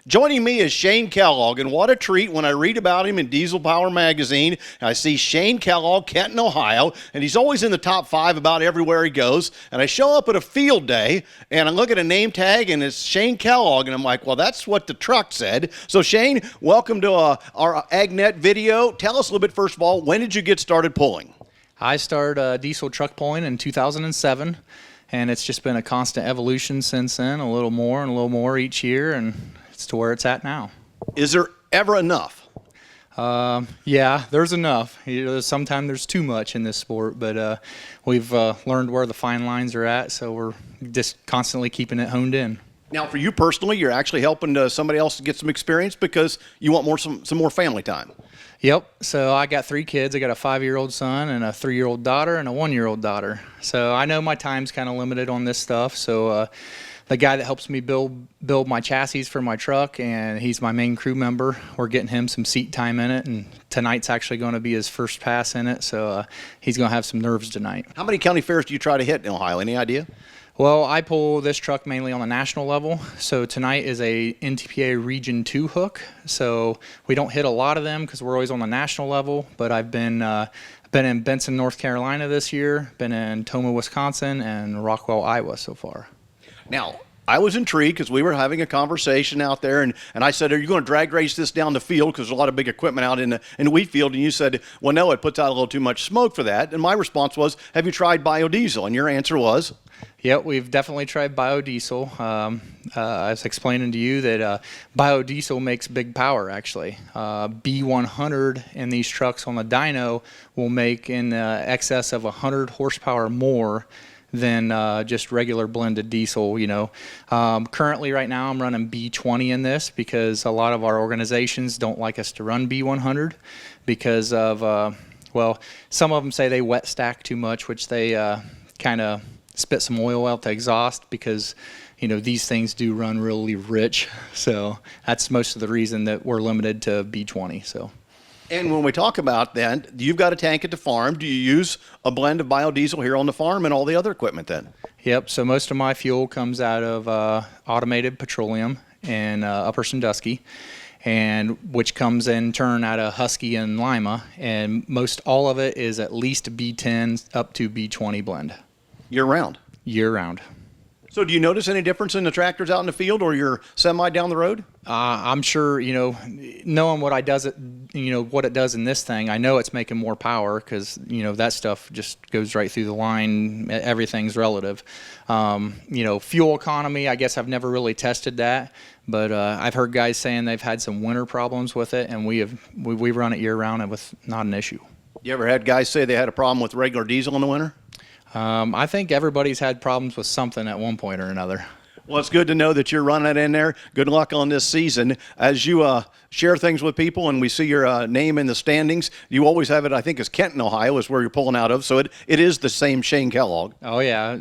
Joining me is Shane Kellogg, and what a treat when I read about him in Diesel Power magazine. I see Shane Kellogg, Kenton, Ohio, and he's always in the top 5 about everywhere he goes. And I show up at a field day, and I look at a name tag, and it's Shane Kellogg, and I'm like, well, that's what the truck said. So, Shane, welcome to our AgNet video. Tell us a little bit, first of all, when did you get started pulling? I started diesel truck pulling in 2007, and it's just been a constant evolution since then, a little more and a little more each year, and it's to where it's at now. Is there ever enough? Yeah, there's enough. Sometimes there's too much in this sport, but we've learned where the fine lines are at, so we're just constantly keeping it honed in. Now, for you personally, you're actually helping somebody else to get some experience because you want some more family time. Yep. So I got 3 kids. I got a 5-year-old son and a 3-year-old daughter and a 1-year-old daughter. So I know my time's kind of limited on this stuff. So the guy that helps me build my chassis for my truck, and he's my main crew member. We're getting him some seat time in it, and tonight's actually going to be his first pass in it. So he's going to have some nerves tonight. How many county fairs do you try to hit in Ohio? Any idea? Well, I pull this truck mainly on the national level. So tonight is a NTPA Region 2 hook. So we don't hit a lot of them because we're always on the national level. But I've been in Benson, North Carolina this year, been in Toma, Wisconsin, and Rockwell, Iowa so far. Now, I was intrigued because we were having a conversation out there, and I said, are you going to drag race this down the field because there's a lot of big equipment out in the wheat field? And you said, well, no, it puts out a little too much smoke for that. And my response was, have you tried biodiesel? And your answer was? Yep, we've definitely tried biodiesel. I was explaining to you that biodiesel makes big power, actually. B100 in these trucks on the dyno will make in excess of 100 horsepower more than just regular blended diesel, you know. Currently right now I'm running B20 in this because a lot of our organizations don't like us to run B100 because of, well, some of them say they wet stack too much, which they kind of spit some oil out the exhaust because, you know, these things do run really rich. So that's most of the reason that we're limited to B20, so. And when we talk about then, you've got a tank at the farm. Do you use a blend of biodiesel here on the farm and all the other equipment then? Yep, so most of my fuel comes out of automated petroleum in Upper Sandusky, and which comes in turn out of Husky and Lima, and most all of it is at least B10 up to B20 blend. Year round? Year round. So do you notice any difference in the tractors out in the field or your semi down the road? I'm sure, you know, knowing what it does in this thing, I know it's making more power because, you know, that stuff just goes right through the line. Everything's relative. You know, fuel economy, I guess I've never really tested that, but I've heard guys saying they've had some winter problems with it, and we run it year round and with not an issue. You ever had guys say they had a problem with regular diesel in the winter? I think everybody's had problems with something at one point or another. Well, it's good to know that you're running it in there. Good luck on this season. As you share things with people and we see your name in the standings, you always have it, I think, as Kenton, Ohio is where you're pulling out of. So it is the same Shane Kellogg. Oh, yeah.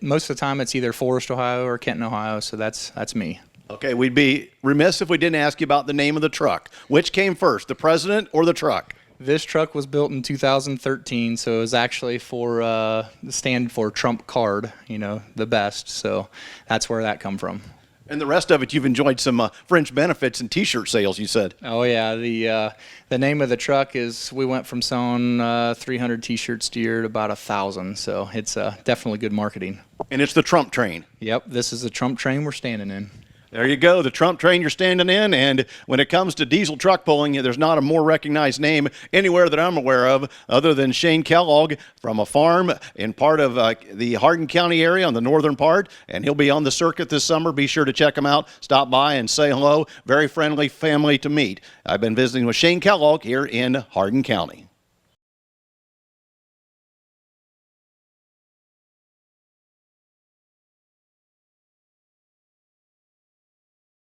Most of the time it's either Forest, Ohio or Kenton, Ohio, so that's me. Okay, we'd be remiss if we didn't ask you about the name of the truck. Which came first, the president or the truck? This truck was built in 2013, so it was actually for the stand for Trump card, you know, the best. So that's where that come from. And the rest of it, you've enjoyed some fringe benefits and T-shirt sales, you said. Oh yeah, the name of the truck is we went from selling 300 T-shirts a year to about 1,000. So it's definitely good marketing. And it's the Trump train. Yep, this is the Trump train we're standing in. There you go, the Trump train you're standing in, and when it comes to diesel truck pulling, there's not a more recognized name anywhere that I'm aware of other than Shane Kellogg from a farm in part of the Hardin County area on the northern part, and he'll be on the circuit this summer. Be sure to check him out, stop by and say hello. Very friendly family to meet. I've been visiting with Shane Kellogg here in Hardin County.